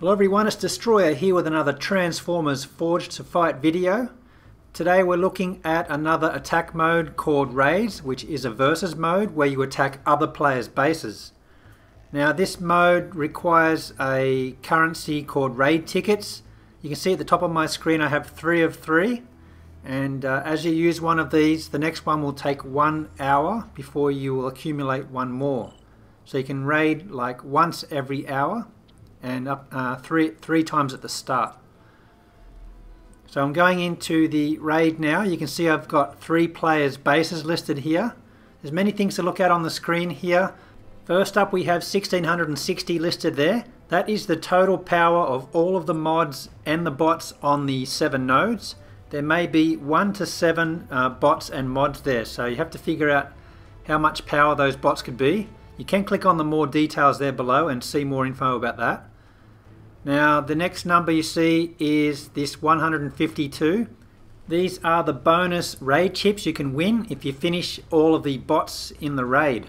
Hello everyone, it's Destroyer here with another Transformers Forged to Fight video. Today we're looking at another attack mode called Raids, which is a versus mode where you attack other players' bases. Now this mode requires a currency called raid tickets. You can see at the top of my screen I have 3 of 3, and as you use one of these, the next one will take 1 hour before you will accumulate one more. So you can raid like once every hour and up three times at the start. So I'm going into the raid now. You can see I've got 3 players' bases listed here. There's many things to look at on the screen here. First up we have 1660 listed there. That is the total power of all of the mods and the bots on the 7 nodes. There may be 1 to 7 bots and mods there, so you have to figure out how much power those bots could be. You can click on the more details there below and see more info about that. Now the next number you see is this 152. These are the bonus raid chips you can win if you finish all of the bots in the raid.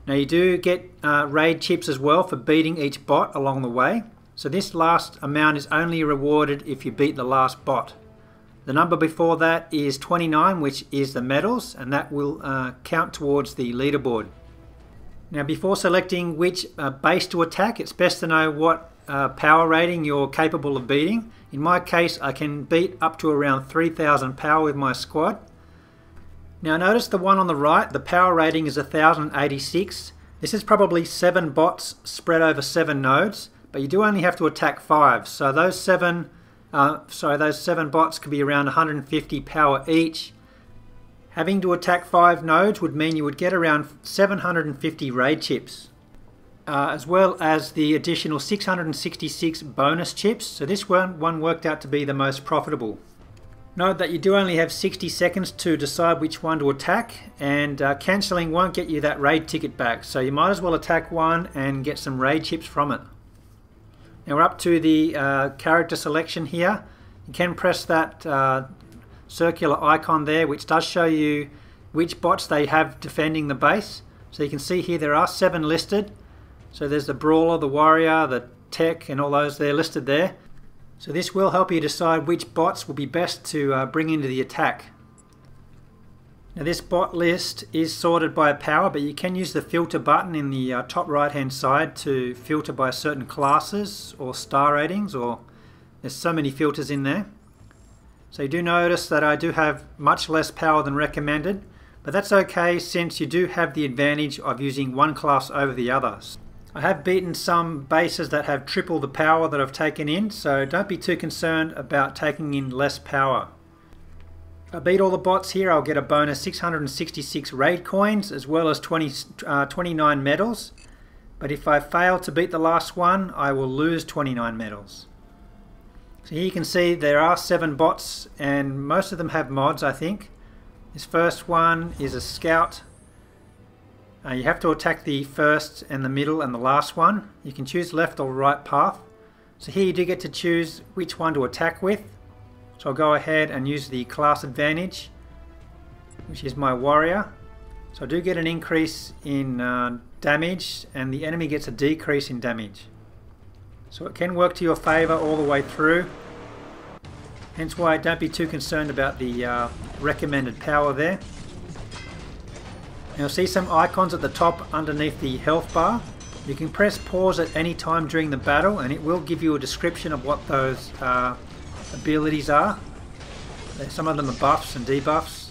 Now you do get raid chips as well for beating each bot along the way. So this last amount is only rewarded if you beat the last bot. The number before that is 29, which is the medals, and that will count towards the leaderboard. Now before selecting which base to attack, it's best to know what power rating you're capable of beating. In my case, I can beat up to around 3000 power with my squad. Now notice the one on the right, the power rating is 1086. This is probably 7 bots spread over 7 nodes, but you do only have to attack 5. So those 7 bots could be around 150 power each. Having to attack 5 nodes would mean you would get around 750 raid chips. As well as the additional 666 bonus chips, so this one worked out to be the most profitable. Note that you do only have 60 seconds to decide which one to attack, and cancelling won't get you that raid ticket back, so you might as well attack one and get some raid chips from it. Now we're up to the character selection here. You can press that circular icon there, which does show you which bots they have defending the base. So you can see here there are 7 listed. So there's the Brawler, the Warrior, the Tech, and all those there listed there. So this will help you decide which bots will be best to bring into the attack. Now this bot list is sorted by power, but you can use the filter button in the top right hand side to filter by certain classes or star ratings, or there's so many filters in there. So you do notice that I do have much less power than recommended, but that's okay since you do have the advantage of using one class over the others. I have beaten some bases that have triple the power that I've taken in, so don't be too concerned about taking in less power. If I beat all the bots here, I'll get a bonus 666 raid coins as well as 29 medals. But if I fail to beat the last one, I will lose 29 medals. So here you can see there are 7 bots, and most of them have mods, I think. This first one is a scout. You have to attack the first and the middle and the last one. You can choose left or right path. So here you do get to choose which one to attack with. So I'll go ahead and use the class advantage, which is my warrior. So I do get an increase in damage, and the enemy gets a decrease in damage. So it can work to your favour all the way through. Hence why don't be too concerned about the recommended power there. You'll see some icons at the top underneath the health bar. You can press pause at any time during the battle and it will give you a description of what those abilities are. Some of them are buffs and debuffs.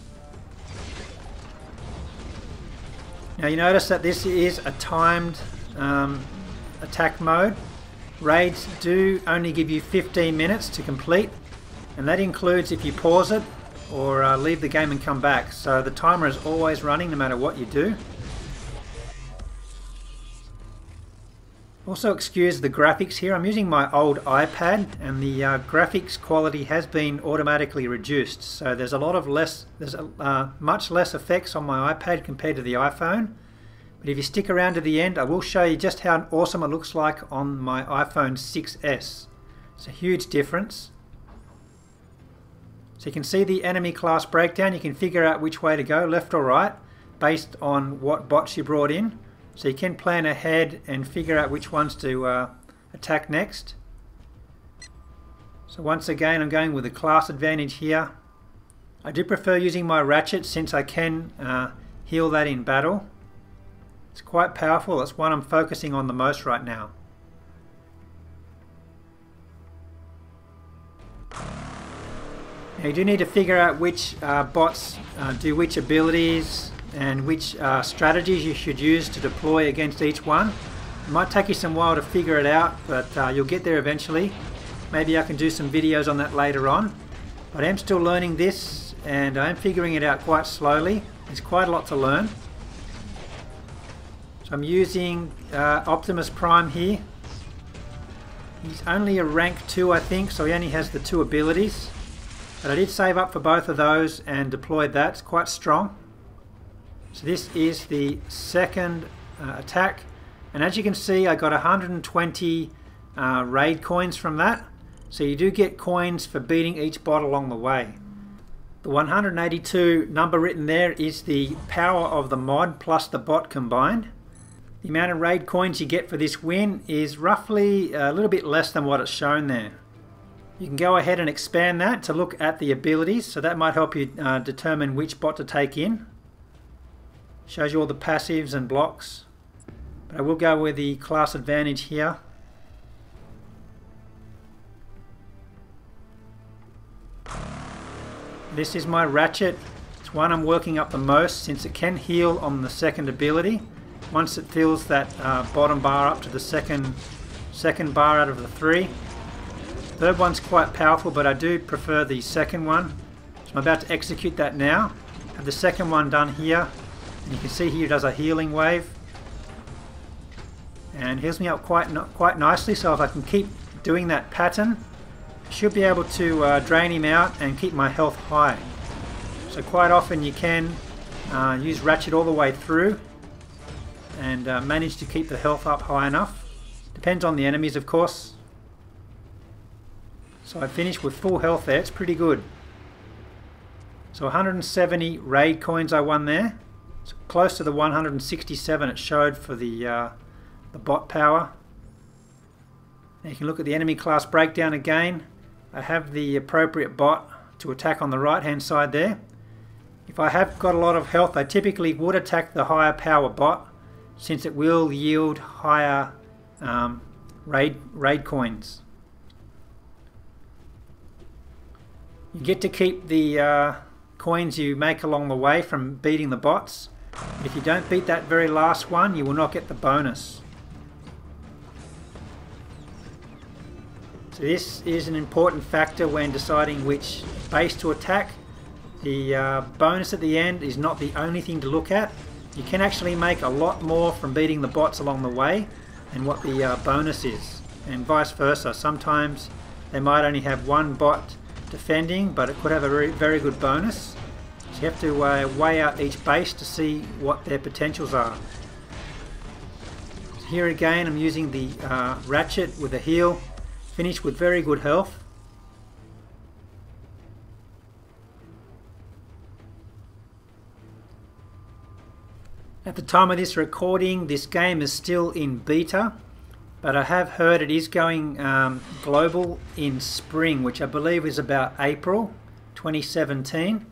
Now you notice that this is a timed attack mode. Raids do only give you 15 minutes to complete, and that includes if you pause it or leave the game and come back. So the timer is always running no matter what you do. Also excuse the graphics here. I'm using my old iPad and the graphics quality has been automatically reduced. So there's much less effects on my iPad compared to the iPhone. But if you stick around to the end, I will show you just how awesome it looks like on my iPhone 6S. It's a huge difference. So you can see the enemy class breakdown. You can figure out which way to go, left or right, based on what bots you brought in. So you can plan ahead and figure out which ones to attack next. So once again I'm going with the class advantage here. I do prefer using my Ratchet since I can heal that in battle. It's quite powerful. That's one I'm focusing on the most right now. Now you do need to figure out which bots do which abilities and which strategies you should use to deploy against each one. It might take you some while to figure it out, but you'll get there eventually. Maybe I can do some videos on that later on. But I am still learning this and I am figuring it out quite slowly. There's quite a lot to learn. So I'm using Optimus Prime here. He's only a rank 2 I think, so he only has the 2 abilities. But I did save up for both of those and deployed that. It's quite strong. So this is the second attack. And as you can see, I got 120 raid coins from that. So you do get coins for beating each bot along the way. The 182 number written there is the power of the mod plus the bot combined. The amount of raid coins you get for this win is roughly a little bit less than what it's shown there. You can go ahead and expand that to look at the abilities, so that might help you determine which bot to take in. Shows you all the passives and blocks. But I will go with the class advantage here. This is my Ratchet. It's one I'm working up the most since it can heal on the second ability. Once it fills that bottom bar up to the second bar out of the 3. Third one's quite powerful, but I do prefer the second one. So I'm about to execute that now. Have the second one done here. And you can see here it does a healing wave. And heals me up quite nicely, so if I can keep doing that pattern, I should be able to drain him out and keep my health high. So quite often you can use Ratchet all the way through and manage to keep the health up high enough. Depends on the enemies, of course. So I finished with full health there. It's pretty good. So 170 raid coins I won there. It's close to the 167 it showed for the bot power. Now you can look at the enemy class breakdown again. I have the appropriate bot to attack on the right hand side there. If I have got a lot of health, I typically would attack the higher power bot, since it will yield higher raid coins. You get to keep the coins you make along the way from beating the bots. But if you don't beat that very last one, you will not get the bonus. So this is an important factor when deciding which base to attack. The bonus at the end is not the only thing to look at. You can actually make a lot more from beating the bots along the way than what the bonus is, and vice versa. Sometimes they might only have one bot defending, but it could have a very good bonus. So you have to weigh out each base to see what their potentials are. So here again I'm using the Ratchet with a heal, finished with very good health. At the time of this recording, this game is still in beta, but I have heard it is going global in spring, which I believe is about April 2017.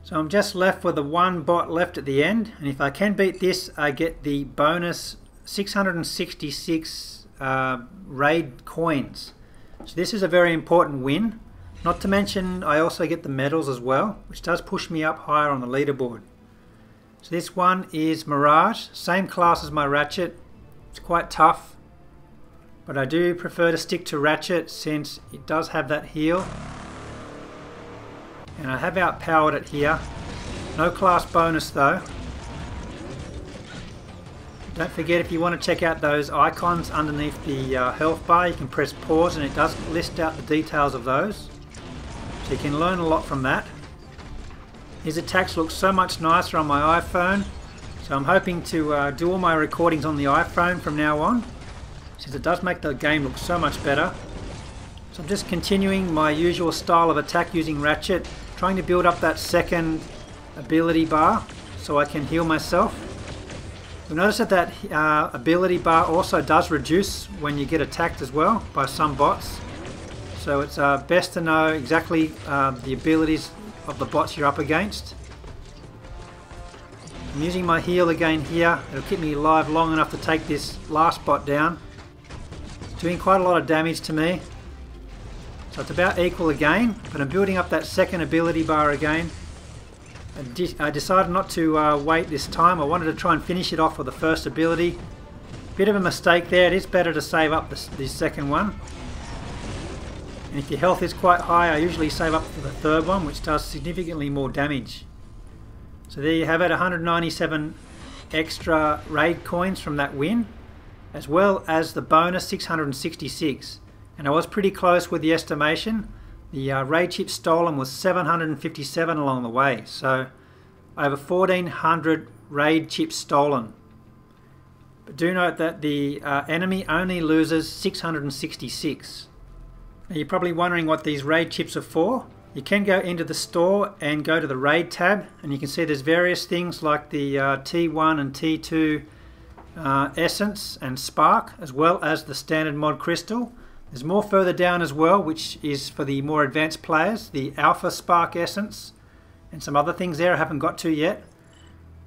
So I'm just left with the one bot left at the end, and if I can beat this, I get the bonus 666 raid coins. So this is a very important win. Not to mention I also get the medals as well, which does push me up higher on the leaderboard. So this one is Mirage, same class as my Ratchet. It's quite tough, but I do prefer to stick to Ratchet since it does have that heal. And I have outpowered it here. No class bonus though. Don't forget, if you want to check out those icons underneath the health bar, you can press pause and it does list out the details of those. So you can learn a lot from that. His attacks look so much nicer on my iPhone, so I'm hoping to do all my recordings on the iPhone from now on, since it does make the game look so much better. So I'm just continuing my usual style of attack using Ratchet, trying to build up that second ability bar so I can heal myself. You'll notice that that ability bar also does reduce when you get attacked as well by some bots. so it's best to know exactly the abilities of the bots you're up against. I'm using my heal again here. It'll keep me alive long enough to take this last bot down. It's doing quite a lot of damage to me. So it's about equal again, but I'm building up that second ability bar again. I decided not to wait this time. I wanted to try and finish it off with the first ability. Bit of a mistake there. It is better to save up the second one. And if your health is quite high, I usually save up for the third one, which does significantly more damage. So there you have it, 197 extra raid coins from that win, as well as the bonus 666. And I was pretty close with the estimation. The raid chip stolen was 757 along the way, so over 1,400 raid chips stolen. But do note that the enemy only loses 666. Now you're probably wondering what these raid chips are for. You can go into the store and go to the raid tab, and you can see there's various things like the T1 and T2 essence and spark, as well as the standard mod crystal. There's more further down as well, which is for the more advanced players, the alpha spark essence and some other things there I haven't got to yet.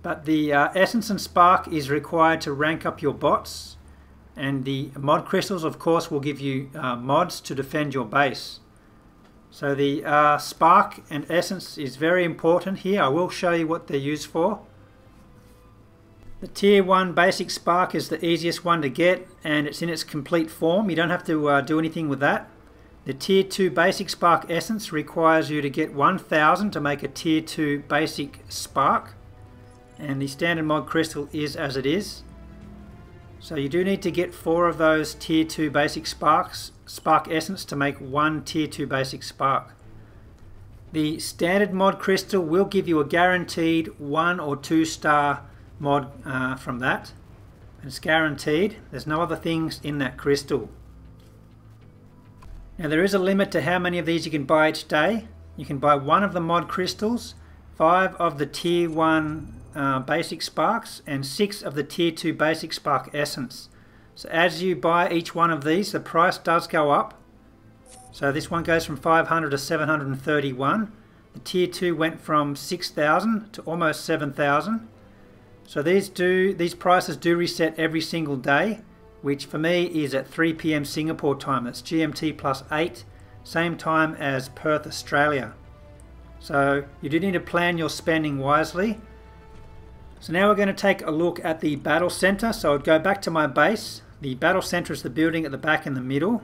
But the essence and spark is required to rank up your bots, and the mod crystals of course will give you mods to defend your base. So the spark and essence is very important here. I will show you what they're used for. The tier 1 basic spark is the easiest one to get, and it's in its complete form. You don't have to do anything with that. The tier 2 basic spark essence requires you to get 1000 to make a tier 2 basic spark, and the standard mod crystal is as it is. So you do need to get 4 of those tier 2 basic spark essence to make one tier 2 basic spark. The standard mod crystal will give you a guaranteed 1 or 2 star mod from that. And it's guaranteed. There's no other things in that crystal. Now there is a limit to how many of these you can buy each day. You can buy 1 of the mod crystals, 5 of the tier 1 basic sparks, and 6 of the tier 2 basic spark essence. So as you buy each one of these, the price does go up. So this one goes from 500 to 731. The tier 2 went from 6,000 to almost 7,000. So these prices do reset every single day, which for me is at 3 PM Singapore time. That's GMT plus 8, same time as Perth, Australia. So you do need to plan your spending wisely. So now we're going to take a look at the battle center. So I'd go back to my base. The battle center is the building at the back in the middle.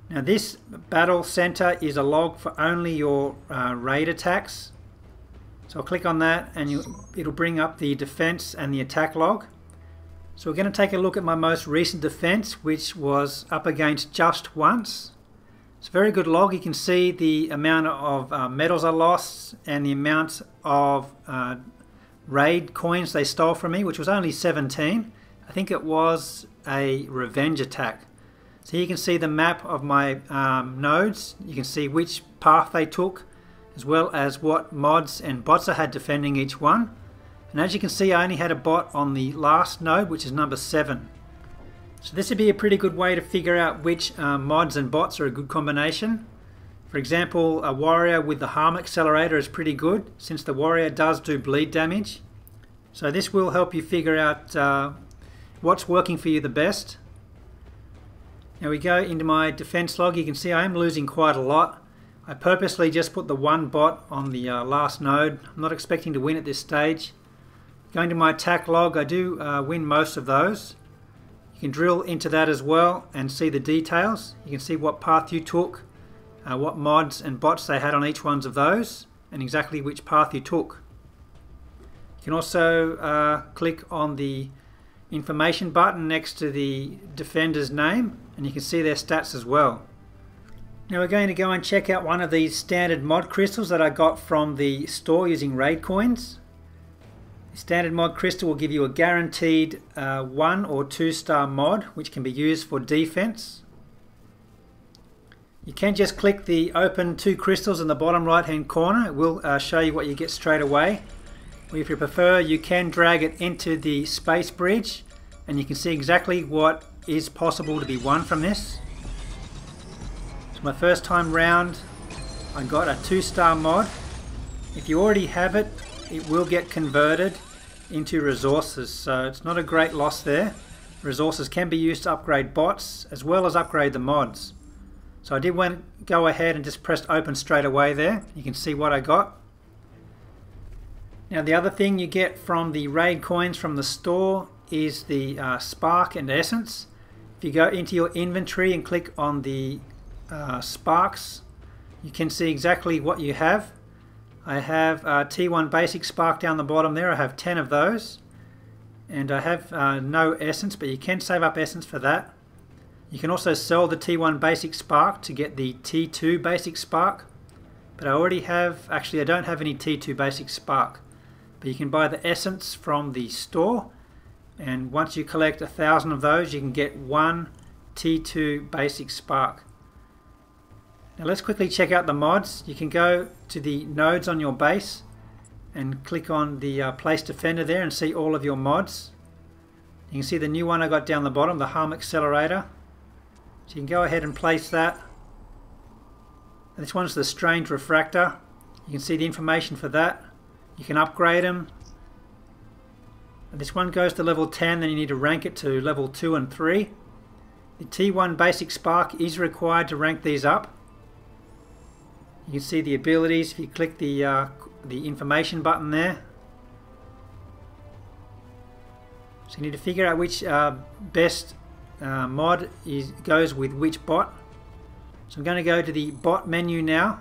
Now this battle center is a log for only your raid attacks. So I'll click on that and it'll bring up the defense and the attack log. So we're going to take a look at my most recent defense, which was up against Just Once. It's a very good log. You can see the amount of medals I lost and the amount of raid coins they stole from me, which was only 17. I think it was a revenge attack. So you can see the map of my nodes. You can see which path they took, as well as what mods and bots I had defending each one. And as you can see, I only had a bot on the last node, which is number 7. So this would be a pretty good way to figure out which mods and bots are a good combination. For example, a warrior with the harm accelerator is pretty good, since the warrior does do bleed damage. So this will help you figure out what's working for you the best. Now we go into my defense log. You can see I am losing quite a lot. I purposely just put the one bot on the last node. I'm not expecting to win at this stage. Going to my attack log, I do win most of those. You can drill into that as well and see the details. You can see what path you took, what mods and bots they had on each one of those, and exactly which path you took. You can also click on the information button next to the defender's name, and you can see their stats as well. Now we're going to go and check out one of these standard mod crystals that I got from the store using raid coins. The standard mod crystal will give you a guaranteed 1 or 2 star mod, which can be used for defense. You can just click the open 2 crystals in the bottom right hand corner. It will show you what you get straight away. Or if you prefer, you can drag it into the space bridge and you can see exactly what is possible to be won from this. So So my first time round I got a 2-star mod. If you already have it, it will get converted into resources, so it's not a great loss there. Resources can be used to upgrade bots as well as upgrade the mods. So I did go ahead and just pressed open straight away there. You can see what I got. Now the other thing you get from the raid coins from the store is the spark and essence. If you go into your inventory and click on the sparks, you can see exactly what you have. I have T1 basic spark down the bottom there. I have 10 of those. And I have no essence, but you can save up essence for that. You can also sell the T1 basic spark to get the T2 basic spark. But I already have, actually I don't have any T2 basic spark. But you can buy the essence from the store. And once you collect 1,000 of those, you can get 1 T2 basic spark. Now let's quickly check out the mods. You can go to the nodes on your base and click on the place defender there and see all of your mods. You can see the new one I got down the bottom, the harm accelerator. So you can go ahead and place that. And this one's the strange refractor. You can see the information for that. You can upgrade them. And this one goes to level 10, then you need to rank it to level 2 and 3. The T1 basic spark is required to rank these up. You can see the abilities if you click the information button there. So you need to figure out which best mod goes with which bot. So I'm going to go to the bot menu now.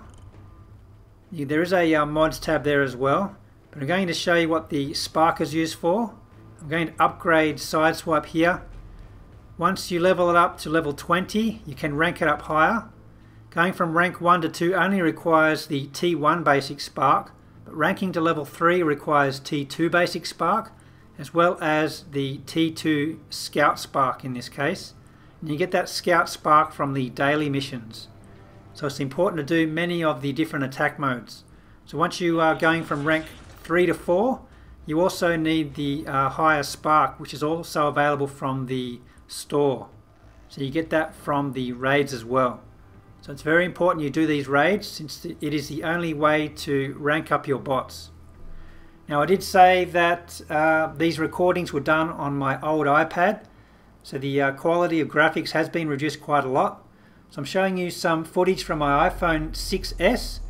There is a mods tab there as well, but I'm going to show you what the spark is used for. I'm going to upgrade Sideswipe here. Once you level it up to level 20, you can rank it up higher. Going from rank 1 to 2 only requires the T1 basic spark, but ranking to level 3 requires T2 basic spark, as well as the T2 scout spark in this case. And you get that scout spark from the daily missions. So it's important to do many of the different attack modes. So once you are going from rank 3 to 4, you also need the higher spark, which is also available from the store. So you get that from the raids as well. So it's very important you do these raids, since it is the only way to rank up your bots. Now I did say that these recordings were done on my old iPad, so the quality of graphics has been reduced quite a lot. So I'm showing you some footage from my iPhone 6s,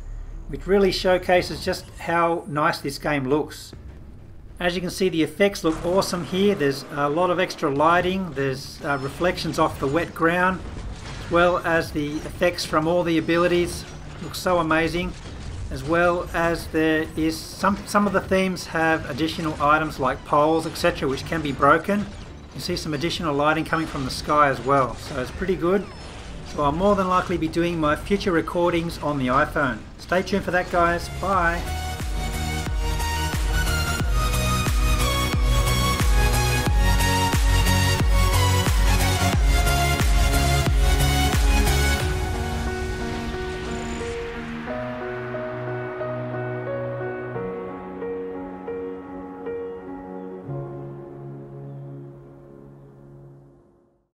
which really showcases just how nice this game looks. As you can see, the effects look awesome here. There's a lot of extra lighting, there's reflections off the wet ground, as well as the effects from all the abilities look so amazing, as well as there is some of the themes have additional items like poles, etc., which can be broken. You see some additional lighting coming from the sky as well, so it's pretty good. So I'll more than likely be doing my future recordings on the iPhone. Stay tuned for that, guys. Bye.